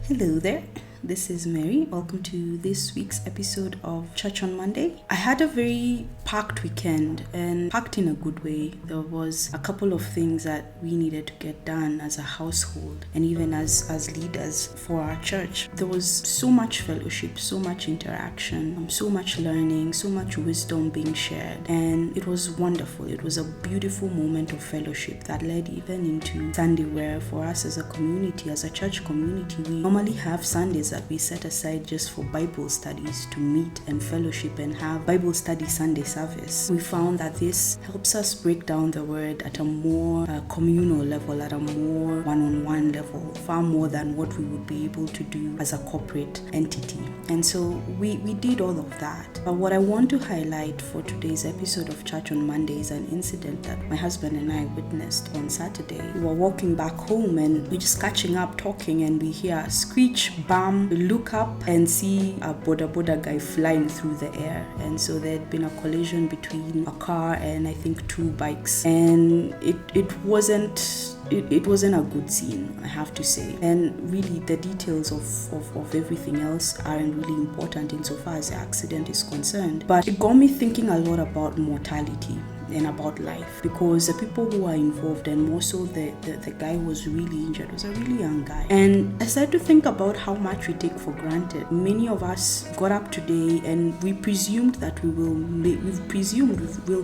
Hello there. This is Mary. Welcome to this week's episode of Church on Monday. I had a very packed weekend, and packed in a good way. There was a couple of things that we needed to get done as a household and even as leaders for our church. There was so much fellowship, so much interaction, so much learning, so much wisdom being shared, and it was wonderful. It was a beautiful moment of fellowship that led even into Sunday, where for us as a community, as a church community, we normally have Sundays that we set aside just for Bible studies to meet and fellowship and have Bible study Sunday service. We found that this helps us break down the word at a more communal level, at a more one-on-one level, far more than what we would be able to do as a corporate entity. And so we did all of that. But what I want to highlight for today's episode of Church on Monday is an incident that my husband and I witnessed on Saturday. We were walking back home and we're just catching up, talking, and we hear a screech, bam. We look up and see a boda guy flying through the air. And so there had been a collision between a car and I think two bikes. And it wasn't a good scene, I have to say. And really the details of everything else aren't really important insofar as the accident is concerned. But it got me thinking a lot about mortality and about life, because the people who are involved, and more so the guy who was really injured, was a really young guy. And I started to think about how much we take for granted. Many of us got up today and we presumed that we'll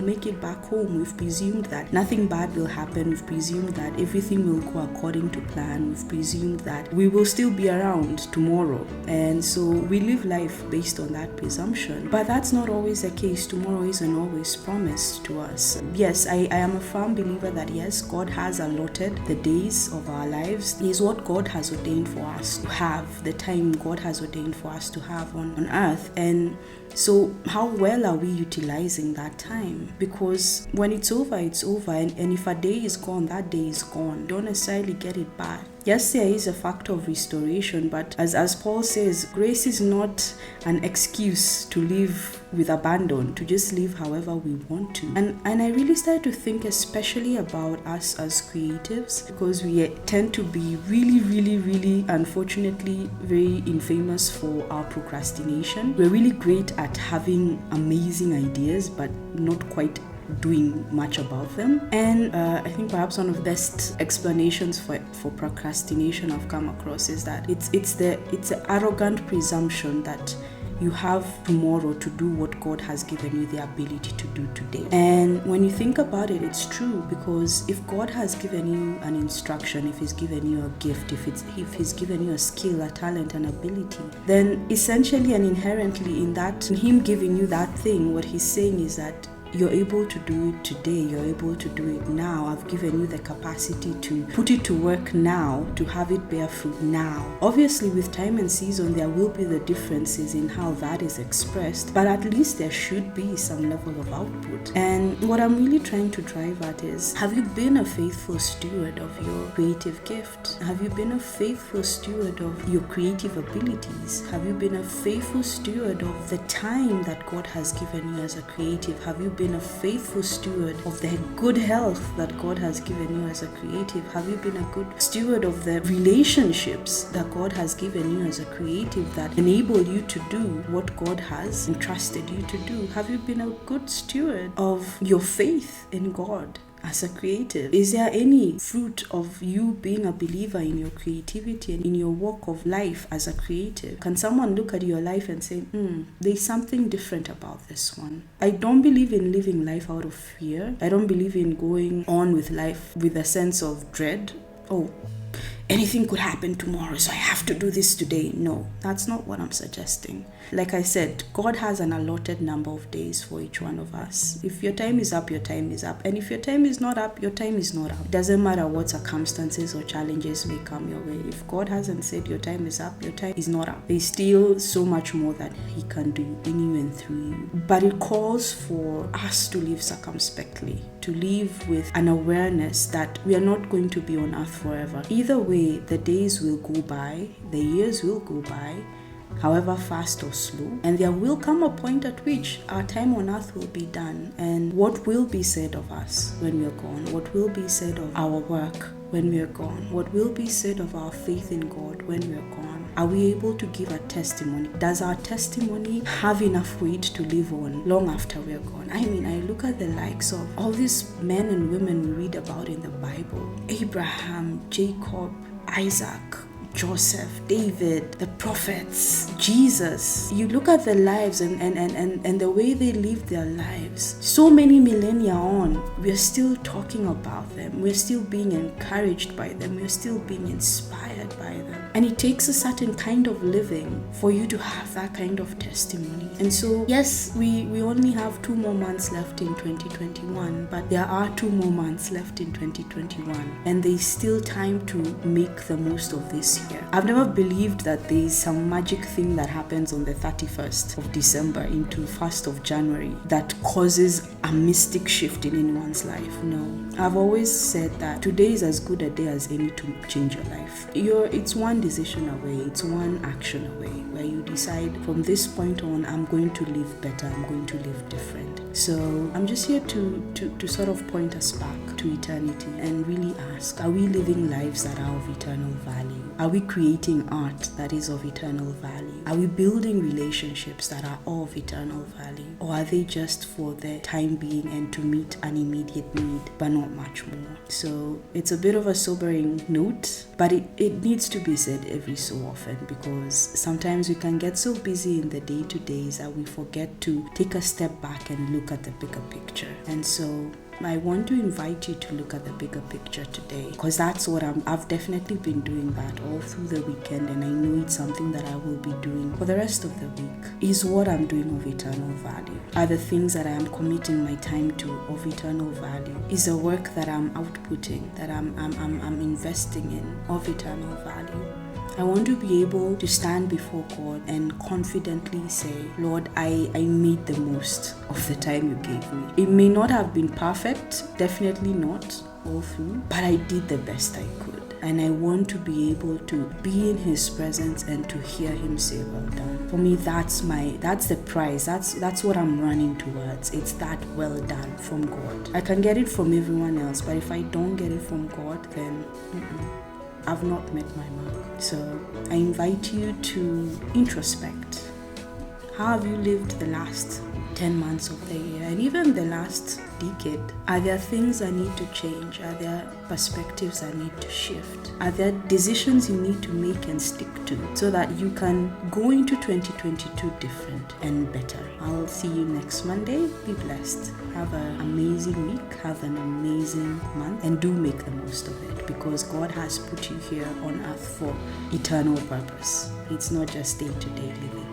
make it back home. We've presumed that nothing bad will happen. We've presumed that everything will go according to plan. We've presumed that we will still be around tomorrow. And so we live life based on that presumption. But that's not always the case. Tomorrow isn't always promised to us. Yes, I am a firm believer that yes, God has allotted the days of our lives. It is what God has ordained for us to have, the time God has ordained for us to have on earth. And so how well are we utilizing that time? Because when it's over, it's over. And if a day is gone, that day is gone. You don't necessarily get it back. Yes, there is a factor of restoration, but as Paul says, grace is not an excuse to live with abandon, to just live however we want to. And I really started to think especially about us as creatives, because we tend to be really, unfortunately, very infamous for our procrastination. We're really great at having amazing ideas, but not quite doing much about them. And I think perhaps one of the best explanations for procrastination I've come across is that it's the arrogant presumption that you have tomorrow to do what God has given you the ability to do today. And when you think about it, it's true, because if God has given you an instruction, if He's given you a gift, if He's given you a skill, a talent, an ability, then essentially and inherently in Him giving you that thing, what He's saying is that you're able to do it today. You're able to do it now. I've given you the capacity to put it to work now, to have it bear fruit now. Obviously, with time and season, there will be the differences in how that is expressed, but at least there should be some level of output. And what I'm really trying to drive at is, have you been a faithful steward of your creative gift? Have you been a faithful steward of your creative abilities? Have you been a faithful steward of the time that God has given you as a creative? Have you been a faithful steward of the good health that God has given you as a creative? Have you been a good steward of the relationships that God has given you as a creative that enable you to do what God has entrusted you to do? Have you been a good steward of your faith in God as a creative? Is there any fruit of you being a believer in your creativity and in your walk of life as a creative? Can someone look at your life and say, there's something different about this one? I don't believe in living life out of fear. I don't believe in going on with life with a sense of dread. Oh, anything could happen tomorrow, so I have to do this today. No, that's not what I'm suggesting. Like I said, God has an allotted number of days for each one of us. If your time is up, your time is up. And if your time is not up, your time is not up. It doesn't matter what circumstances or challenges may come your way. If God hasn't said your time is up, your time is not up. There's still so much more that He can do in you and through you. But it calls for us to live circumspectly, to live with an awareness that we are not going to be on earth forever. Either way, the days will go by, the years will go by, however fast or slow, and there will come a point at which our time on earth will be done, and what will be said of us when we are gone, what will be said of our work when we are gone, what will be said of our faith in God when we are gone. Are we able to give a testimony? Does our testimony have enough weight to live on long after we are gone? I mean, I look at the likes of all these men and women we read about in the Bible: Abraham, Jacob, Isaac, Joseph, David, the prophets, Jesus. You look at their lives and the way they lived their lives. So many millennia on, we're still talking about them. We're still being encouraged by them. We're still being inspired by them. And it takes a certain kind of living for you to have that kind of testimony. And so, yes, we only have 2 more months left in 2021, but there are 2 more months left in 2021. And there's still time to make the most of this year. I've never believed that there is some magic thing that happens on the 31st of December into 1st of January that causes a mystic shift in anyone's life. No. I've always said that today is as good a day as any to change your life. It's one decision away, it's one action away, where you decide from this point on, I'm going to live better, I'm going to live different. So I'm just here to sort of point us back to eternity and really ask, are we living lives that are of eternal value? Are we creating art that is of eternal value? Are we building relationships that are of eternal value? Or are they just for the time being and to meet an immediate need, but not much more? So it's a bit of a sobering note, but it needs to be said every so often, because sometimes we can get so busy in the day-to-days that we forget to take a step back and look at the bigger picture. And so I want to invite you to look at the bigger picture today, because that's what I've definitely been doing that all through the weekend, and I know it's something that I will be doing for the rest of the week. Is what I'm doing of eternal value? Are the things that I am committing my time to of eternal value? Is the work that I'm outputting, that I'm investing in, of eternal value? I want to be able to stand before God and confidently say, Lord, I made the most of the time you gave me. It may not have been perfect, definitely not all through, but I did the best I could. And I want to be able to be in His presence and to hear Him say, well done. For me, that's the prize. That's what I'm running towards. It's that well done from God. I can get it from everyone else, but if I don't get it from God, then I've not met my mark. So I invite you to introspect. How have you lived the last 10 months of the year and even the last decade? Are there things that need to change? Are there perspectives that need to shift? Are there decisions you need to make and stick to so that you can go into 2022 different and better? I'll see you next Monday. Be blessed. Have an amazing week. Have an amazing month, and do make the most of it, because God has put you here on earth for eternal purpose. It's not just day-to-day living.